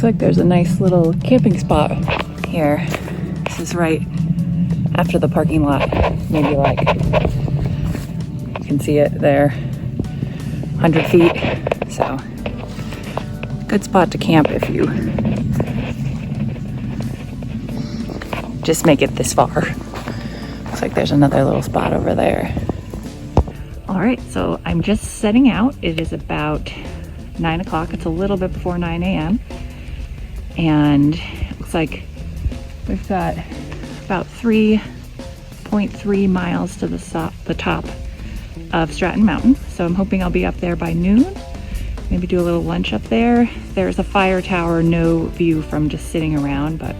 Looks like there's a nice little camping spot here. This is right after the parking lot, maybe like, you can see it there, 100 feet. So, good spot to camp if you just make it this far. Looks like there's another little spot over there. All right, so I'm just setting out. It is about 9 o'clock. It's a little bit before 9 a.m. And it looks like we've got about 3.3 miles to the top of Stratton Mountain. So I'm hoping I'll be up there by noon. Maybe do a little lunch up there. There's a fire tower, no view from just sitting around, but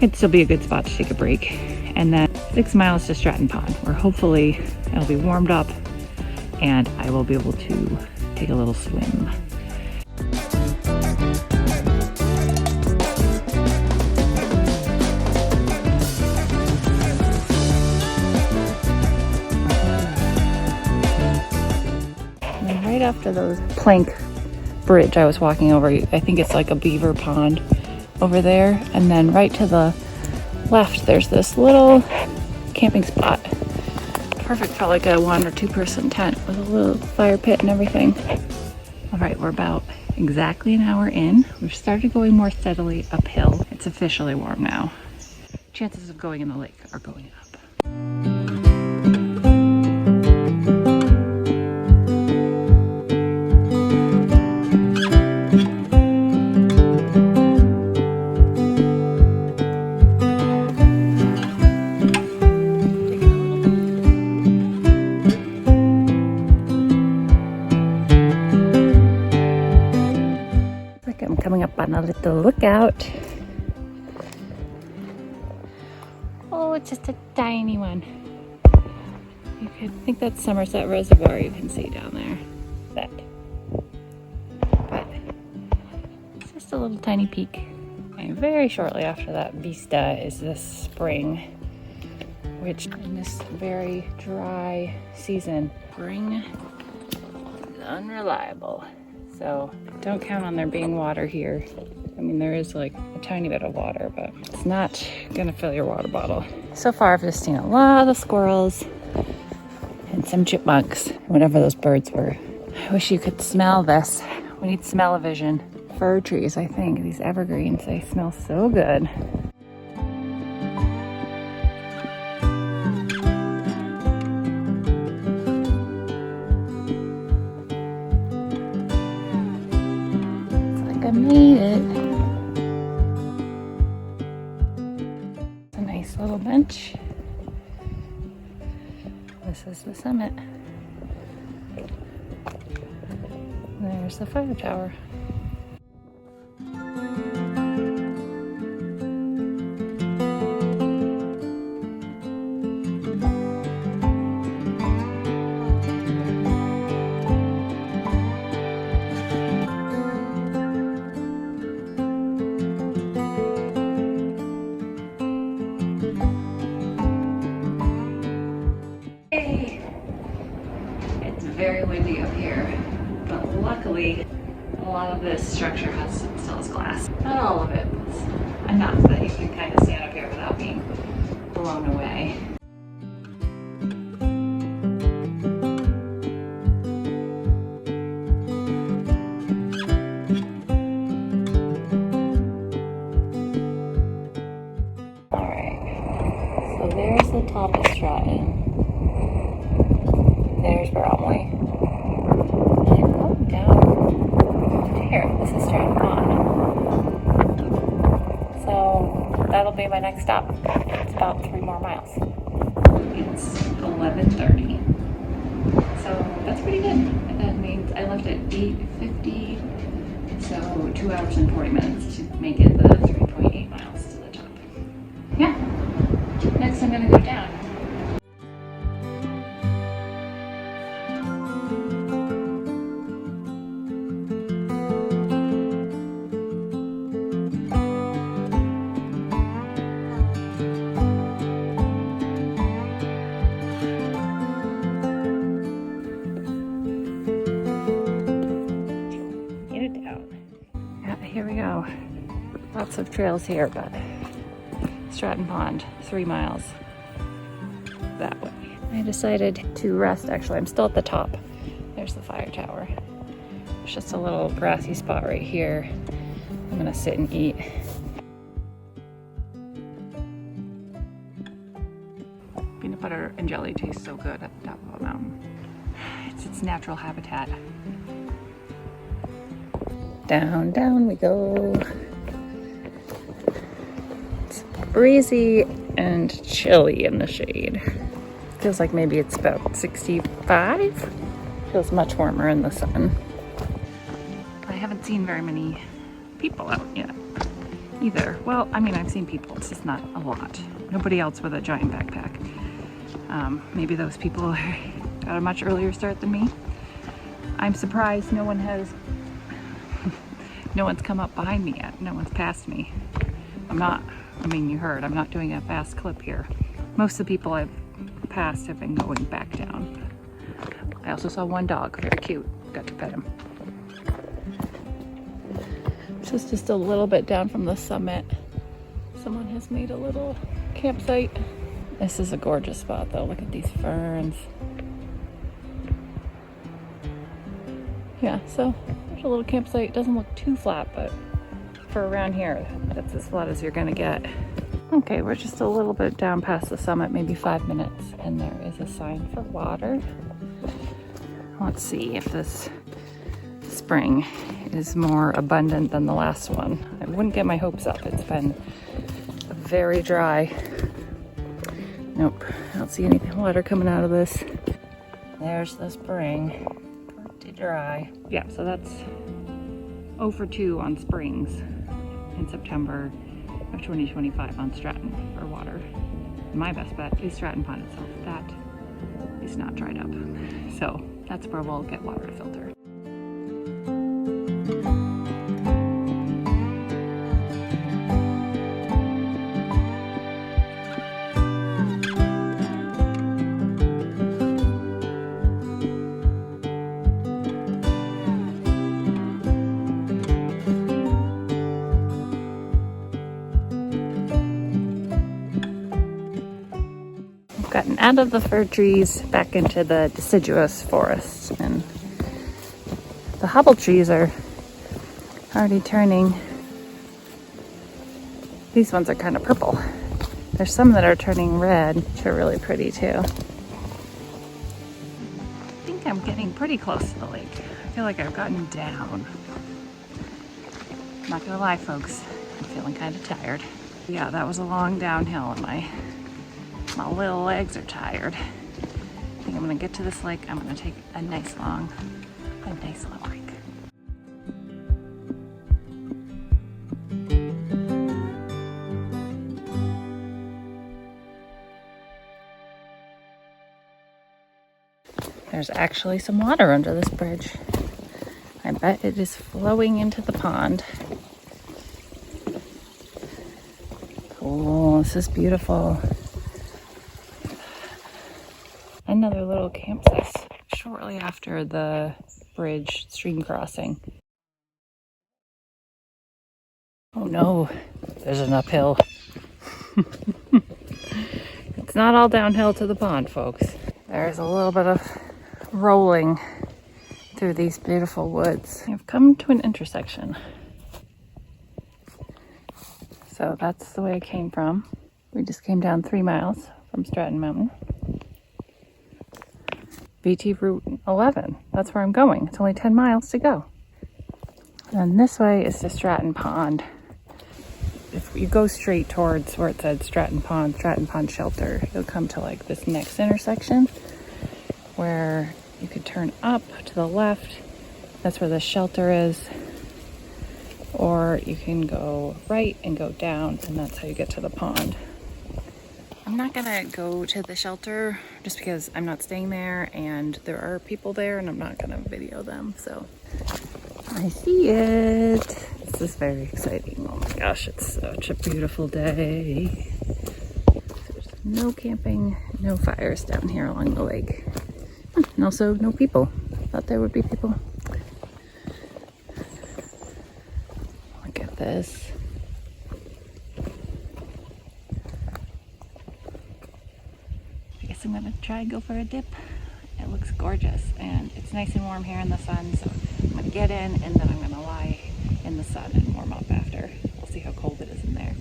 it'd still be a good spot to take a break. And then 6 miles to Stratton Pond, where hopefully it'll be warmed up and I will be able to take a little swim. And then right after those plank bridge I was walking over, I think it's like a beaver pond over there. And then right to the left, there's this little camping spot. Perfect for like a 1 or 2 person tent with a little fire pit and everything. All right, we're about exactly an hour in. We've started going more steadily uphill. It's officially warm now. Chances of going in the lake are going up. Coming up on a little lookout. Oh, it's just a tiny one. You could think that's Somerset Reservoir you can see down there. But it's just a little tiny peak. And very shortly after that vista is this spring, which in this very dry season, spring is unreliable. So don't count on there being water here. I mean, there is like a tiny bit of water, but it's not gonna fill your water bottle. So far, I've just seen a lot of squirrels and some chipmunks, whatever those birds were. I wish you could smell this. We need smell-o-vision. Fir trees, I think, these evergreens, they smell so good. I made it. It's a nice little bench. This is the summit. There's the fire tower. Very windy up here, but luckily a lot of this structure still has glass. Not all of it, but enough that you can kind of stand up here without being blown away. Alright, so there's the top of Stratton. There's Bromley. And going down to here. This is Stratton Pond. So that'll be my next stop. It's about 3 more miles. It's 11:30. So that's pretty good. That means I left at 8:50. So 2 hours and 40 minutes to make it the 3.8 miles to the top. Yeah. Next I'm gonna go down. Here we go. lots of trails here, but Stratton Pond, 3 miles that way. I decided to rest. Actually, I'm still at the top. There's the fire tower. There's just a little grassy spot right here. I'm gonna sit and eat. Peanut butter and jelly taste so good at the top of a mountain. It's its natural habitat. Down, down we go. It's breezy and chilly in the shade. Feels like maybe it's about 65. Feels much warmer in the sun. I haven't seen very many people out yet either. Well, I mean, I've seen people, it's just not a lot. Nobody else with a giant backpack. Maybe those people got a much earlier start than me. I'm surprised no one's come up behind me yet. No one's passed me. I mean, you heard, I'm not doing a fast clip here. Most of the people I've passed have been going back down. I also saw one dog, very cute. Got to pet him. This is just a little bit down from the summit. Someone has made a little campsite. This is a gorgeous spot though. Look at these ferns. Yeah, so there's a little campsite. It doesn't look too flat, but for around here, that's as flat as you're gonna get. Okay, we're just a little bit down past the summit, maybe 5 minutes, and there is a sign for water. Let's see if this spring is more abundant than the last one. I wouldn't get my hopes up. It's been very dry. Nope, I don't see any water coming out of this. There's the spring, pretty dry. Yeah, so that's 0 for 2 on springs in September of 2025 on Stratton for water. My best bet is Stratton Pond itself. That is not dried up. So that's where we'll get water to filter. Gotten out of the fir trees back into the deciduous forest, and the hobble trees are already turning. These ones are kind of purple. There's some that are turning red, which are really pretty too. I think I'm getting pretty close to the lake. I feel like I've gotten down. I'm not gonna lie, folks, I'm feeling kind of tired. Yeah, that was a long downhill, and my little legs are tired. I think I'm gonna get to this lake. I'm gonna take a nice long break. There's actually some water under this bridge. I bet it is flowing into the pond. Cool, this is beautiful. Another little campsite shortly after the bridge stream crossing. Oh no, there's an uphill. It's not all downhill to the pond, folks. There's a little bit of rolling through these beautiful woods. I've come to an intersection. So that's the way I came from. We just came down 3 miles from Stratton Mountain. VT Route 11, that's where I'm going. It's only 10 miles to go. And this way is to Stratton Pond. If you go straight towards where it said Stratton Pond Shelter, you'll come to like this next intersection where you could turn up to the left. That's where the shelter is. Or you can go right and go down, and that's how you get to the pond. I'm not gonna go to the shelter just because I'm not staying there and there are people there and I'm not gonna video them. So I see it. This is very exciting. Oh my gosh, it's such a beautiful day. There's no camping, no fires down here along the lake. And also no people. Thought there would be people. Look at this. guess I'm gonna try and go for a dip. It looks gorgeous and it's nice and warm here in the sun, so I'm gonna get in and then I'm gonna lie in the sun and warm up after. We'll see how cold it is in there.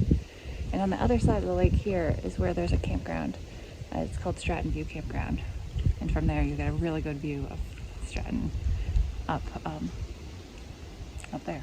And on the other side of the lake here is where there's a campground. It's called Stratton View Campground. And from there you get a really good view of Stratton up there.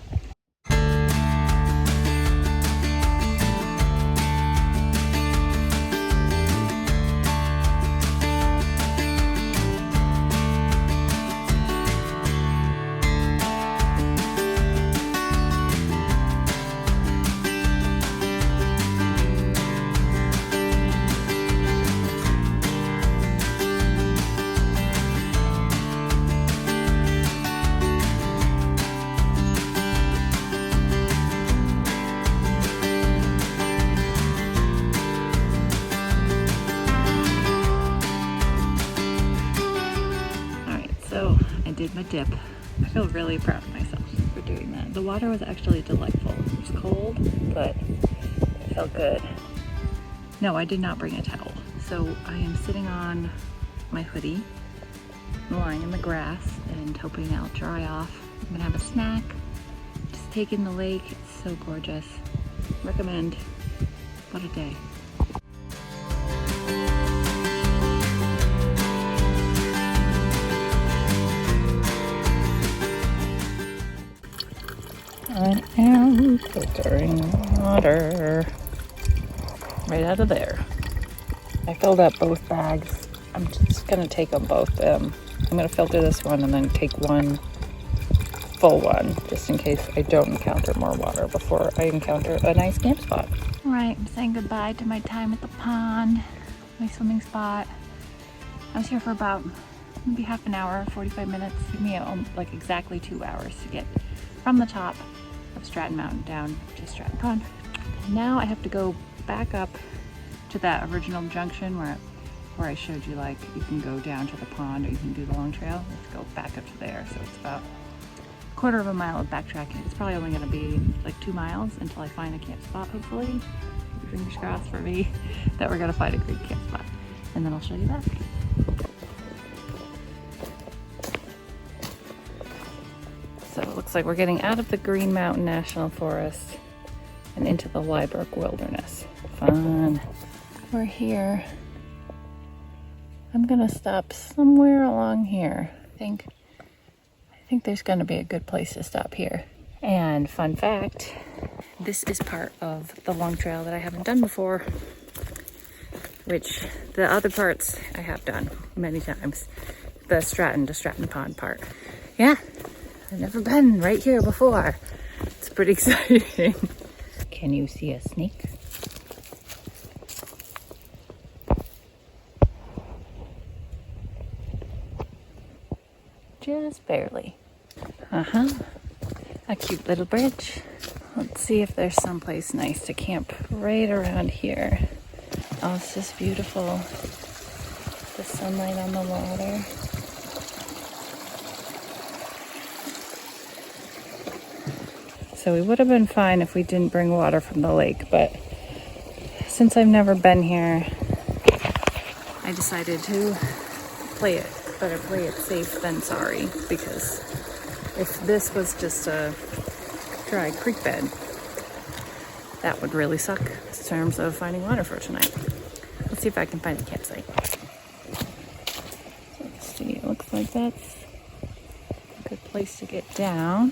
Did my dip. I feel really proud of myself for doing that. The water was actually delightful. It was cold, but it felt good. No, I did not bring a towel. So I am sitting on my hoodie, lying in the grass and hoping I'll dry off. I'm gonna have a snack, just take in the lake. It's so gorgeous. Recommend. What a day. I am filtering water right out of there. I filled up both bags. I'm just gonna take them both. I'm gonna filter this one and then take one full one, just in case I don't encounter more water before I encounter a nice camp spot. All right, I'm saying goodbye to my time at the pond, my swimming spot. I was here for about maybe half an hour, 45 minutes. It took me like exactly 2 hours to get from the top of Stratton Mountain down to Stratton Pond. And now I have to go back up to that original junction where I showed you, like, you can go down to the pond or you can do the long trail. I have to go back up to there, so it's about a quarter of a mile of backtracking. It's probably only going to be like 2 miles until I find a camp spot, hopefully. Fingers crossed for me that we're going to find a great camp spot. And then I'll show you that. So it looks like we're getting out of the Green Mountain National Forest and into the Liebrook Wilderness. Fun. We're here. I'm gonna stop somewhere along here. I think there's gonna be a good place to stop here. And fun fact, this is part of the long trail that I haven't done before, which the other parts I have done many times. The Stratton to Stratton Pond part. Yeah. I've never been right here before. It's pretty exciting. Can you see a snake? Just barely. A cute little bridge. Let's see if there's someplace nice to camp right around here. Oh, it's just beautiful. The sunlight on the water. So we would have been fine if we didn't bring water from the lake, but since I've never been here, I decided to better play it safe than sorry, because if this was just a dry creek bed, that would really suck in terms of finding water for tonight. Let's see if I can find a campsite. Let's see, it looks like that's a good place to get down.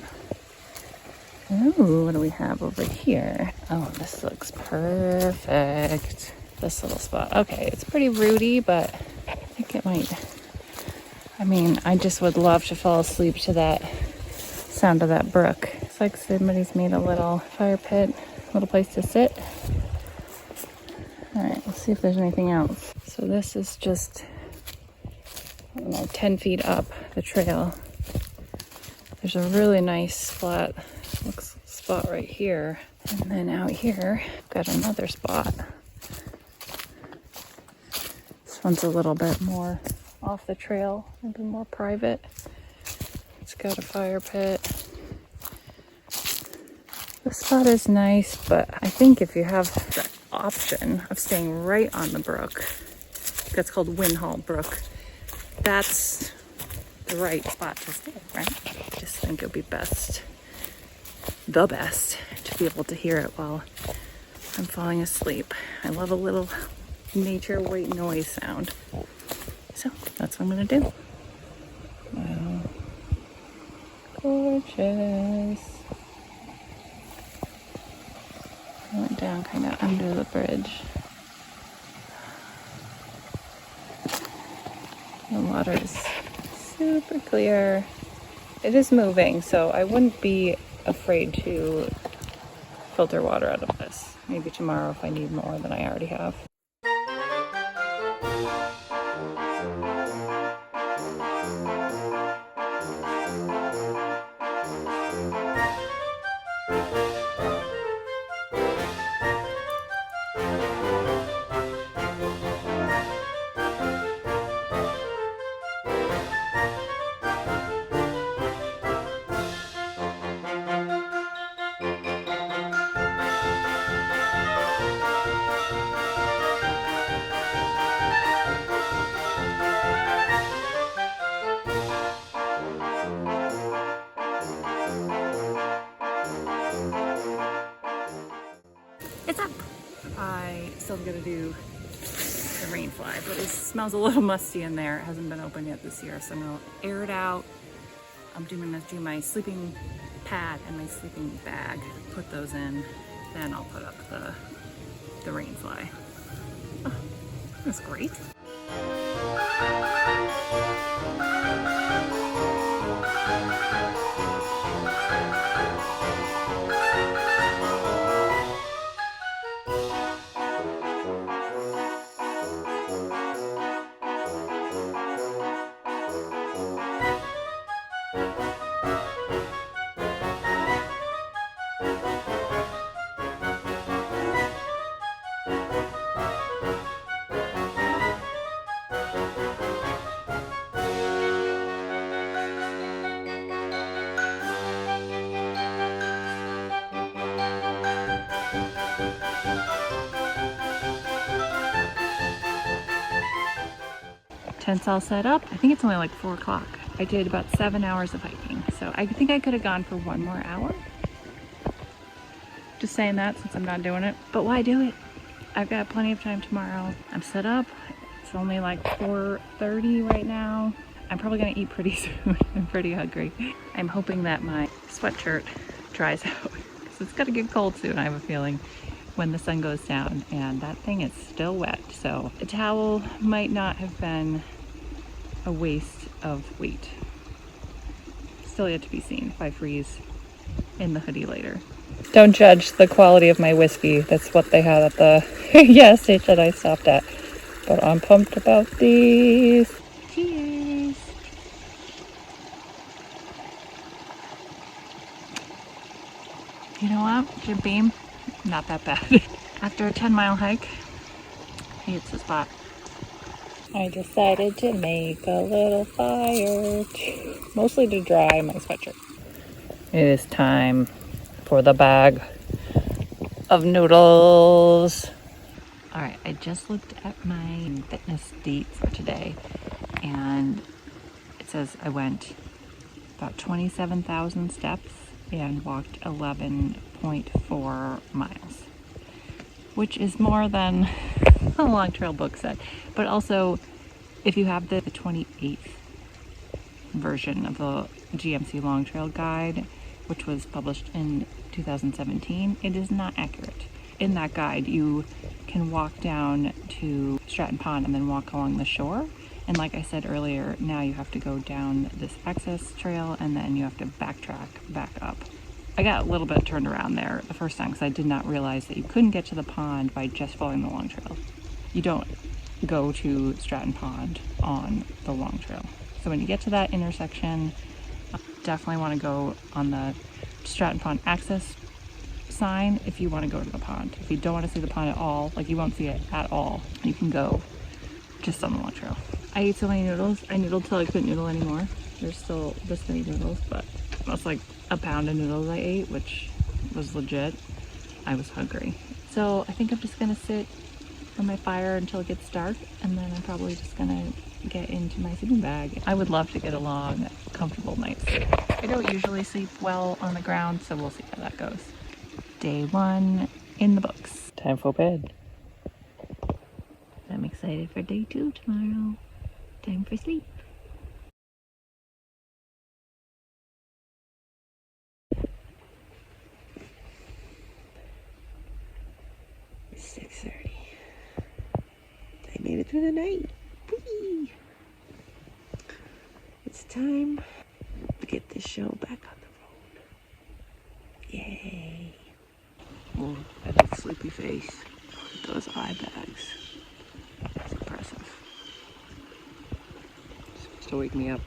Ooh, what do we have over here? Oh, this looks perfect. This little spot. Okay, it's pretty rooty, but I think it might. I mean, I just would love to fall asleep to that sound of that brook. It's like somebody's made a little fire pit, little place to sit. All right, let's see if there's anything else. So this is just, I don't know, 10 feet up the trail. There's a really nice flat spot right here, and then out here I've got another spot. This one's a little bit more off the trail, a little more private. It's got a fire pit. This spot is nice, but I think if you have the option of staying right on the brook, that's called Winhall Brook. That's the right spot to stay, right? I just think it would be the best, to be able to hear it while I'm falling asleep. I love a little nature white noise sound. So that's what I'm gonna do. Wow. Gorgeous. I went down kind of under the bridge. The water is super clear. It is moving, so I wouldn't be afraid to filter water out of this. Maybe tomorrow if I need more than I already have. It's up. I still gotta do the rain fly, but it smells a little musty in there. It hasn't been open yet this year, so I'm gonna air it out. I'm gonna do my sleeping pad and my sleeping bag, put those in, then I'll put up the rain fly. Oh, that's great. Tent's all set up. I think it's only like 4 o'clock. I did about 7 hours of hiking, so I think I could have gone for 1 more hour. Just saying that since I'm not doing it, but why do it? I've got plenty of time tomorrow. I'm set up. It's only like 4:30 right now. I'm probably gonna eat pretty soon. I'm pretty hungry. I'm hoping that my sweatshirt dries out because it's gonna get cold soon, I have a feeling, when the sun goes down, and that thing is still wet. So a towel might not have been a waste of weight. Still yet to be seen if I freeze in the hoodie later. Don't judge the quality of my whiskey. That's what they had at the gas station I stopped at. But I'm pumped about these. Cheers. You know what, Jim Beam? Not that bad. After a 10-mile hike, it's the spot. I decided to make a little fire, mostly to dry my sweatshirt. It is time for the bag of noodles. All right, I just looked at my fitness date for today, and it says I went about 27,000 steps and walked 11.4 miles, which is more than the Long Trail book said. But also, if you have the 28th version of the GMC Long Trail Guide, which was published in 2017, it is not accurate. In that guide, you can walk down to Stratton Pond and then walk along the shore. And like I said earlier, now you have to go down this access trail and then you have to backtrack back up. I got a little bit turned around there the first time because I did not realize that you couldn't get to the pond by just following the Long Trail. You don't go to Stratton Pond on the Long Trail. So when you get to that intersection, definitely want to go on the Stratton Pond access sign if you want to go to the pond. If you don't want to see the pond at all, like you won't see it at all, you can go just on the Long Trail. I ate so many noodles. I noodled till I couldn't noodle anymore. There's still this many noodles, but that's like a pound of noodles I ate, which was legit. I was hungry. So I think I'm just gonna sit on my fire until it gets dark, and then I'm probably just gonna get into my sleeping bag. I would love to get a long, comfortable night's sleep. I don't usually sleep well on the ground, so we'll see how that goes. Day 1 in the books. Time for bed. I'm excited for day 2 tomorrow. Time for sleep. It's 6:30. I made it through the night. Whee! It's time to get this show back on the road. Yay! Oh, that sleepy face with those eye bags. That's impressive. It's supposed to wake me up.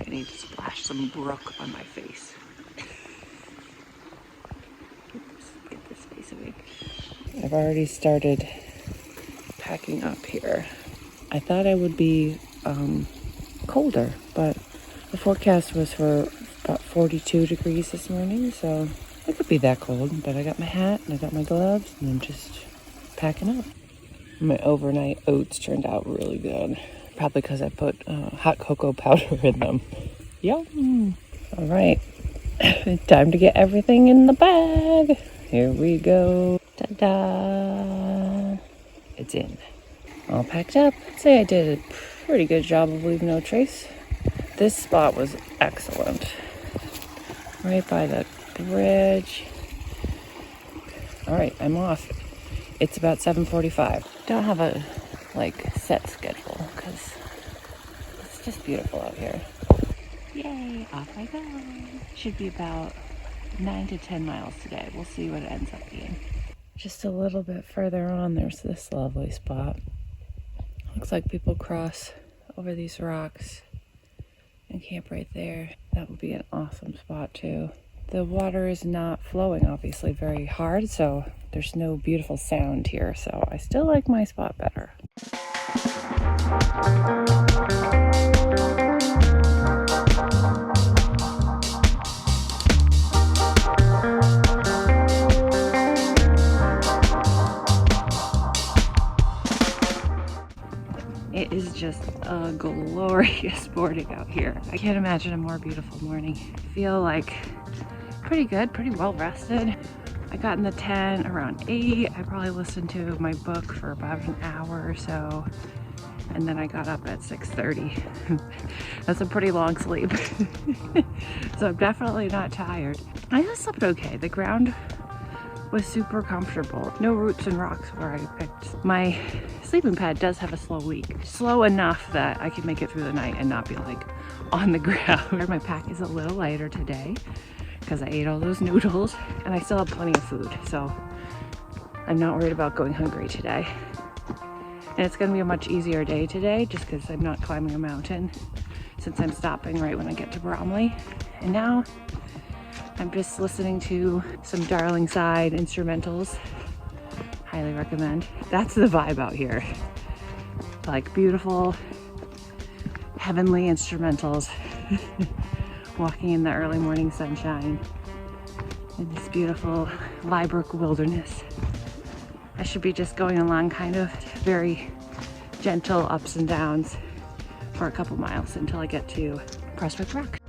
I need to splash some brook on my face. Get this face awake. I've already started packing up here. I thought I would be colder, but the forecast was for about 42 degrees this morning, so it could be that cold. But I got my hat and I got my gloves and I'm just packing up. My overnight oats turned out really good. Probably because I put hot cocoa powder in them. Yum! All right, time to get everything in the bag. Here we go. Ta-da! It's in. All packed up. I'd say I did a pretty good job of leaving no trace. This spot was excellent. Right by the bridge. All right, I'm off. It's about 7:45. Don't have a set schedule because it's just beautiful out here. Yay, off I go. Should be about 9 to 10 miles today. We'll see what it ends up being. Just a little bit further on, there's this lovely spot. Looks like people cross over these rocks and camp right there. That would be an awesome spot too. The water is not flowing obviously very hard, so there's no beautiful sound here, so I still like my spot better. It is just a glorious morning out here. I can't imagine a more beautiful morning. I feel like pretty good, pretty well rested. I got in the tent around 8. I probably listened to my book for about an hour or so. And then I got up at 6:30. That's a pretty long sleep. So I'm definitely not tired. I just slept okay. The ground was super comfortable. No roots and rocks where I picked. My sleeping pad does have a slow leak. Slow enough that I could make it through the night and not be on the ground. My pack is a little lighter today because I ate all those noodles and I still have plenty of food. So I'm not worried about going hungry today. And it's gonna be a much easier day today just because I'm not climbing a mountain since I'm stopping right when I get to Bromley. And now I'm just listening to some Darling Side instrumentals. Highly recommend. That's the vibe out here. Beautiful, heavenly instrumentals. Walking in the early morning sunshine in this beautiful Liebrook wilderness. I should be just going along kind of very gentle ups and downs for a couple miles until I get to Prestwick Rock.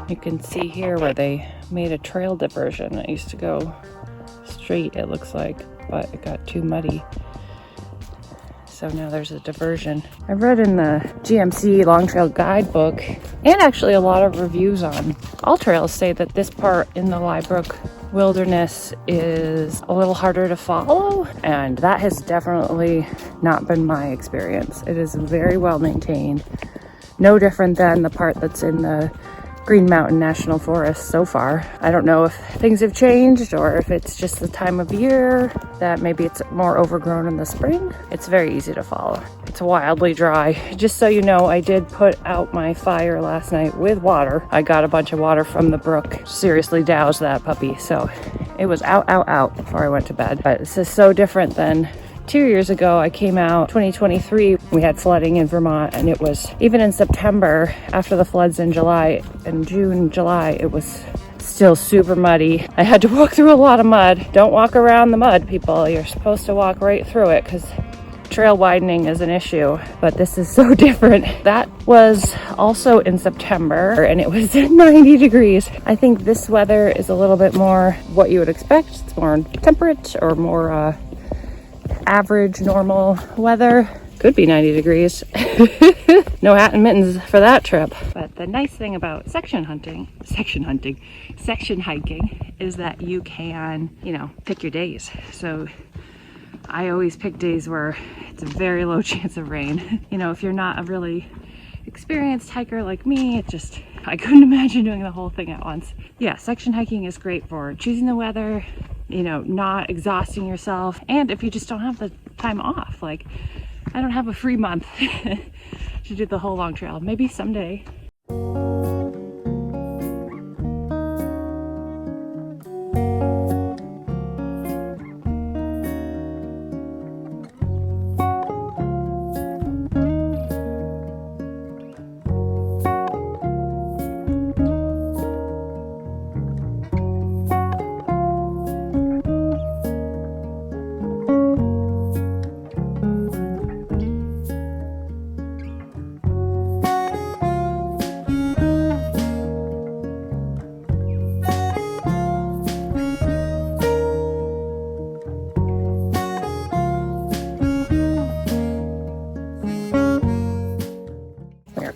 You can see here where they made a trail diversion. It used to go straight, it looks like, but it got too muddy. So now there's a diversion. I read in the GMC Long Trail Guidebook, and actually a lot of reviews on all trails say that this part in the Liebrook Wilderness is a little harder to follow, and that has definitely not been my experience. It is very well maintained. No different than the part that's in the Green Mountain National Forest so far. I don't know if things have changed or if it's just the time of year that maybe it's more overgrown in the spring. It's very easy to follow. It's wildly dry. Just so you know, I did put out my fire last night with water. I got a bunch of water from the brook. Seriously doused that puppy, so It was out before I went to bed. But this is so different than 2 years ago. I came out 2023. We had flooding in Vermont, and it was, even in September, after the floods in July, in June, July, it was still super muddy. I had to walk through a lot of mud. Don't walk around the mud, people. You're supposed to walk right through it because trail widening is an issue, but this is so different. That was also in September, and it was 90 degrees. I think this weather is a little bit more what you would expect. It's more temperate or more average, normal weather. Could be 90 degrees. No hat and mittens for that trip. But the nice thing about section hiking is that you can, pick your days. So I always pick days where it's a very low chance of rain. If you're not a really experienced hiker like me, I couldn't imagine doing the whole thing at once. Yeah, section hiking is great for choosing the weather, not exhausting yourself. And if you just don't have the time off, like I don't have a free month to do the whole long trail. Maybe someday.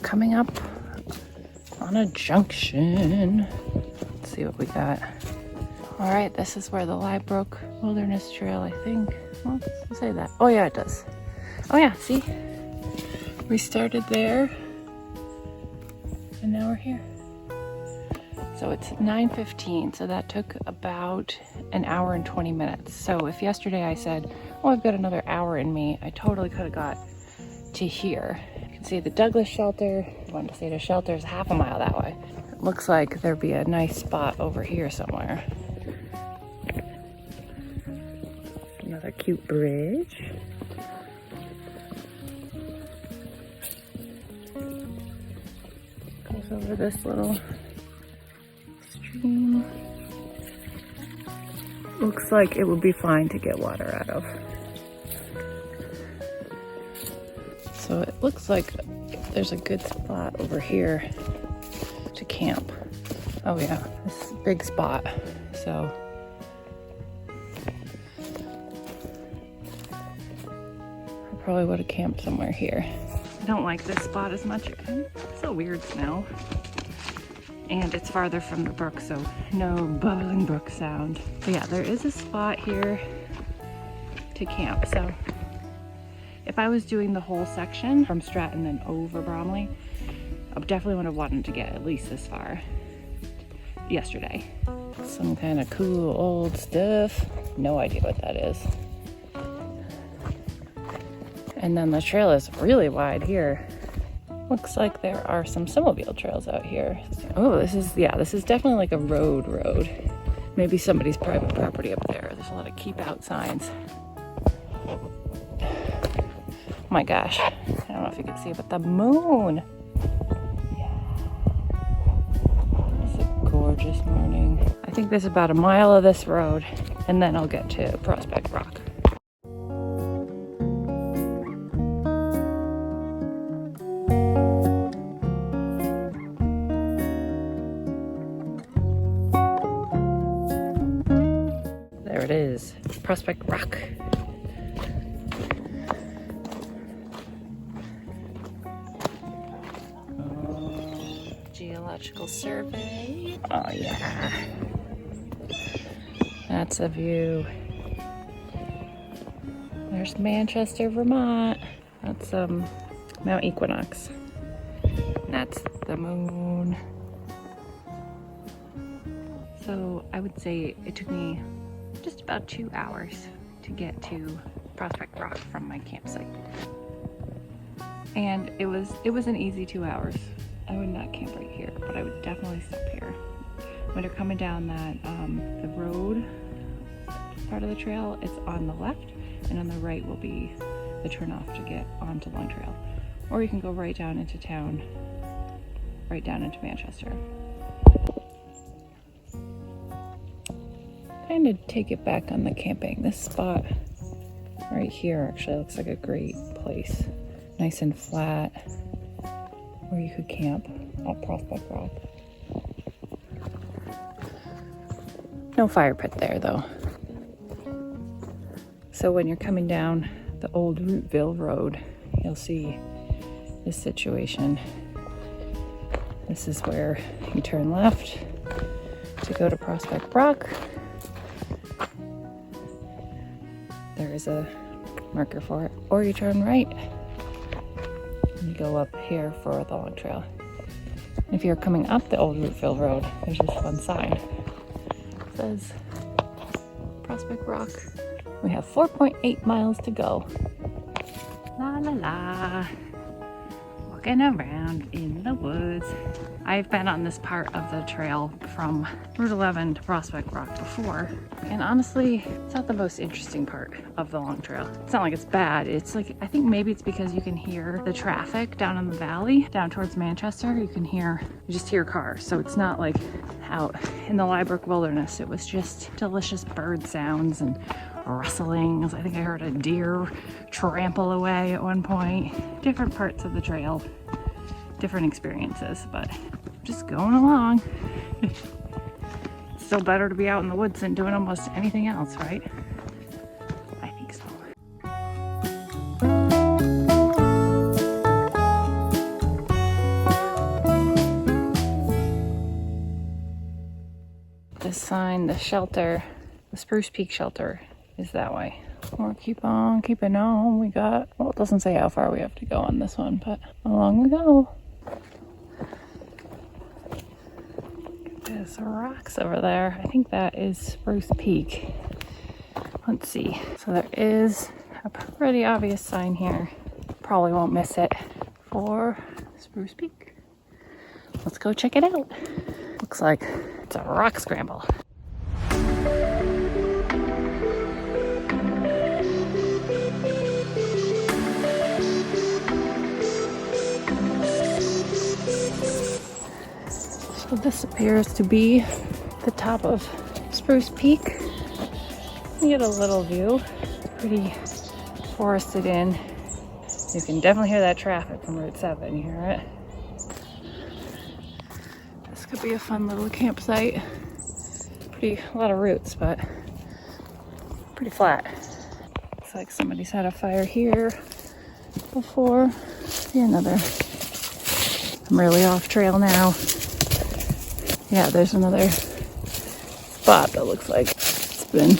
Coming up on a junction. Let's see what we got. All right, this is where the Liebrook Wilderness Trail, I think. Well, it doesn't say that. Oh yeah, it does. Oh yeah, see? We started there and now we're here. So it's 9:15, so that took about an hour and 20 minutes. So if yesterday I said, oh, I've got another hour in me, I totally could have got to here. You can see the Douglas shelter. I wanted to say the shelter is half a mile that way. It looks like there'd be a nice spot over here somewhere. Another cute bridge. Goes over this little stream. Looks like it would be fine to get water out of. So it looks like there's a good spot over here to camp. Oh yeah, this is a big spot. So I probably would have camped somewhere here. I don't like this spot as much. It's a weird smell. And it's farther from the brook, so no bubbling brook sound. But yeah, there is a spot here to camp. So if I was doing the whole section from Stratton and over Bromley, I definitely would have wanted to get at least this far yesterday. Some kind of cool old stuff. No idea what that is. And then the trail is really wide here. Looks like there are some snowmobile trails out here. Oh, this is definitely like a road. Maybe somebody's private property up there. There's a lot of keep out signs. Oh my gosh, I don't know if you can see it, but the moon. Yeah. It's a gorgeous morning. I think there's about a mile of this road, and then I'll get to Prospect Rock. There it is, Prospect Rock. Geological survey. Oh yeah. That's a view. There's Manchester, Vermont. That's Mount Equinox. That's the moon. So I would say it took me just about 2 hours to get to Prospect Rock from my campsite. And it was an easy 2 hours. I would not camp right here, but I would definitely stop here. When you're coming down that the road part of the trail, it's on the left, and on the right will be the turnoff to get onto Long Trail. Or you can go right down into town, right down into Manchester. Kind of take it back on the camping. This spot right here actually looks like a great place. Nice and flat, where you could camp at Prospect Rock. No fire pit there though. So when you're coming down the old Rooteville Road, you'll see this situation. This is where you turn left to go to Prospect Rock. There is a marker for it. Or you turn right and you go up here for the Long Trail. If you're coming up the old Rooteville Road, there's this one sign. It says Prospect Rock. We have 4.8 miles to go. La la la. Walking around in the woods. I've been on this part of the trail from Route 11 to Prospect Rock before, and honestly, it's not the most interesting part of the Long Trail. It's not like it's bad. It's like, I think maybe it's because you can hear the traffic down in the valley, down towards Manchester. You just hear cars. So it's not like out in the Liebrook Wilderness. It was just delicious bird sounds and rustlings. I think I heard a deer trample away at one point. Different parts of the trail, different experiences, but just going along. It's still better to be out in the woods than doing almost anything else, right? I think so. This sign, the shelter, the Spruce Peak shelter, is that way. Or keep on keeping on. We got, well, it doesn't say how far we have to go on this one, but along we go. There's rocks over there. I think that is Spruce Peak. Let's see. So there is a pretty obvious sign here. Probably won't miss it for Spruce Peak. Let's go check it out. Looks like it's a rock scramble. So this appears to be the top of Spruce Peak. You get a little view. It's pretty forested in. You can definitely hear that traffic from Route 7. You hear it? This could be a fun little campsite. A lot of roots, but pretty flat. Looks like somebody's had a fire here before. See another. I'm really off trail now. Yeah, there's another spot that looks like it's been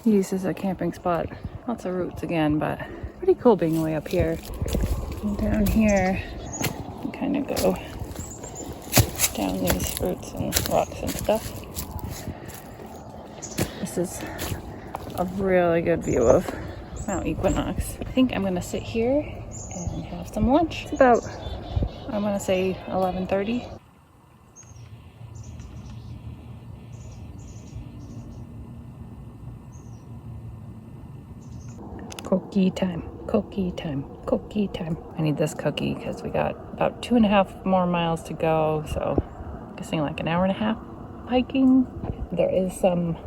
used as a camping spot. Lots of roots again, but pretty cool being way up here. And down here, you kind of go down these roots and rocks and stuff. This is a really good view of Mount Equinox. I think I'm gonna sit here and have some lunch. It's about, I'm gonna say 11:30. Cookie time, cookie time, cookie time. I need this cookie because we got about 2.5 more miles to go. So I'm guessing like an hour and a half hiking. There is some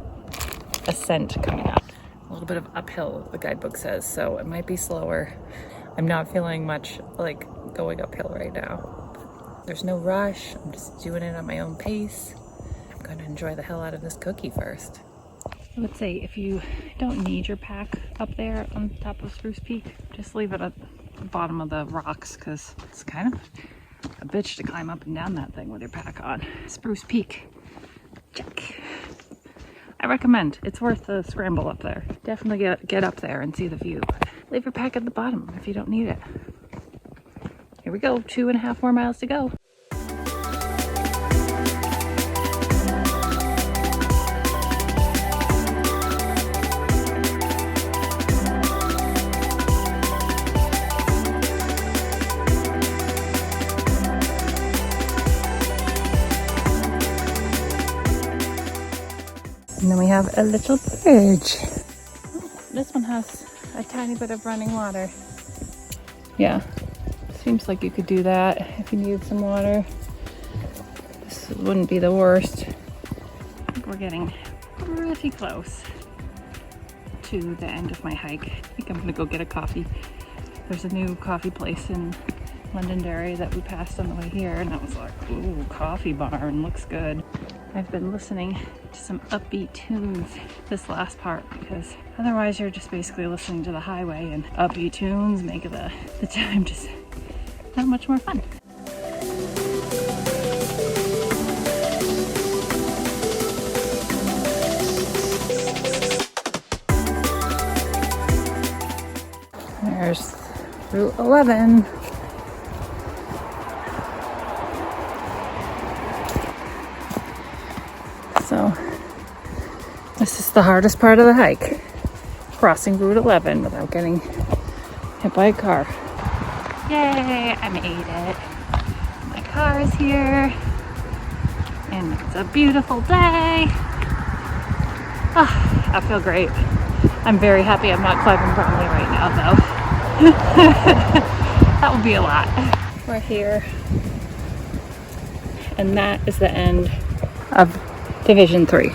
ascent coming up. A little bit of uphill, the guidebook says, so it might be slower. I'm not feeling much like going uphill right now. There's no rush. I'm just doing it at my own pace. I'm gonna enjoy the hell out of this cookie first. I would say if you don't need your pack up there on top of Spruce Peak, just leave it at the bottom of the rocks because it's kind of a bitch to climb up and down that thing with your pack on. Spruce Peak, check. I recommend. It's worth the scramble up there. Definitely get up there and see the view. But leave your pack at the bottom if you don't need it. Here we go, 2.5 more miles to go. And then we have a little bridge. This one has a tiny bit of running water. Yeah, seems like you could do that if you needed some water. This wouldn't be the worst. I think we're getting pretty close to the end of my hike. I think I'm gonna go get a coffee. There's a new coffee place in Londonderry that we passed on the way here, and I was like, ooh, coffee barn, looks good. I've been listening to some upbeat tunes this last part because otherwise you're just basically listening to the highway, and upbeat tunes make the time just that much more fun. There's Route 11. So this is the hardest part of the hike, crossing Route 11 without getting hit by a car. Yay, I made it. My car is here and it's a beautiful day. Oh, I feel great. I'm very happy I'm not climbing Bromley right now though. That would be a lot. We're here and that is the end of Division 3.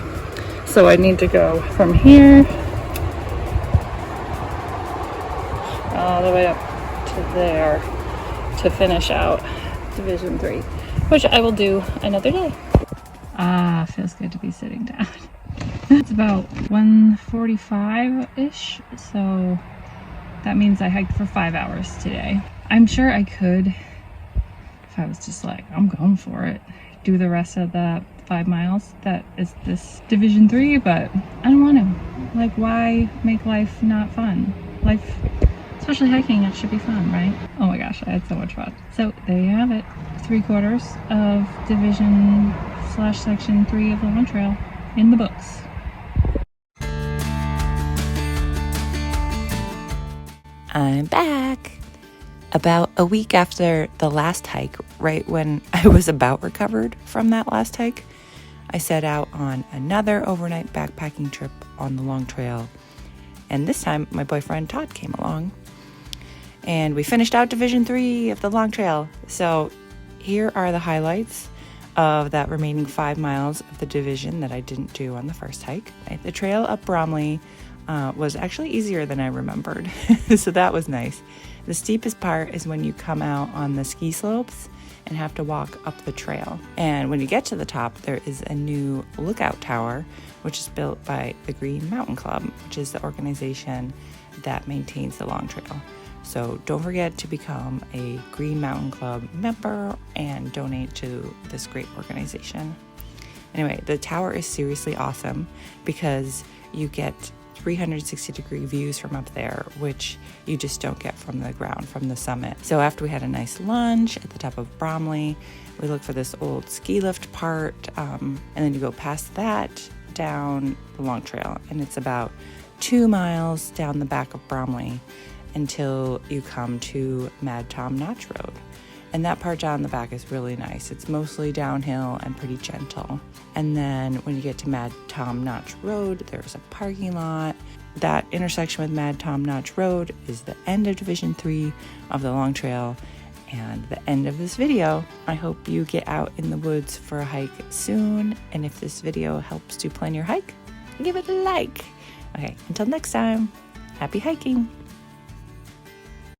So I need to go from here all the way up to there to finish out Division 3, which I will do another day. Ah, feels good to be sitting down. It's about 1:45-ish, so that means I hiked for 5 hours today. I'm sure I could, if I was just like, I'm going for it, do the rest of the 5 miles that is this Division 3, but I don't want to. Like, why make life not fun? Life, especially hiking, it should be fun, right? Oh my gosh, I had so much fun. So there you have it, 3/4 of Division/Section 3 of the Long Trail in the books. I'm back. About a week after the last hike, right when I was about recovered from that last hike, I set out on another overnight backpacking trip on the Long Trail. And this time, my boyfriend Todd came along. And we finished out Division 3 of the Long Trail. So here are the highlights of that remaining 5 miles of the division that I didn't do on the first hike. The trail up Bromley was actually easier than I remembered. So that was nice. The steepest part is when you come out on the ski slopes and have to walk up the trail. And when you get to the top, there is a new lookout tower, which is built by the Green Mountain Club, which is the organization that maintains the Long Trail. So don't forget to become a Green Mountain Club member and donate to this great organization. Anyway, the tower is seriously awesome because you get 360-degree views from up there, which you just don't get from the ground, from the summit. So after we had a nice lunch at the top of Bromley, we looked for this old ski lift part, and then you go past that down the Long Trail, and it's about 2 miles down the back of Bromley until you come to Mad Tom Notch Road. And that part down the back is really nice. It's mostly downhill and pretty gentle. And then when you get to Mad Tom Notch Road, there's a parking lot. That intersection with Mad Tom Notch Road is the end of Division 3 of the Long Trail and the end of this video. I hope you get out in the woods for a hike soon. And if this video helps to plan your hike, give it a like. Okay, until next time, happy hiking.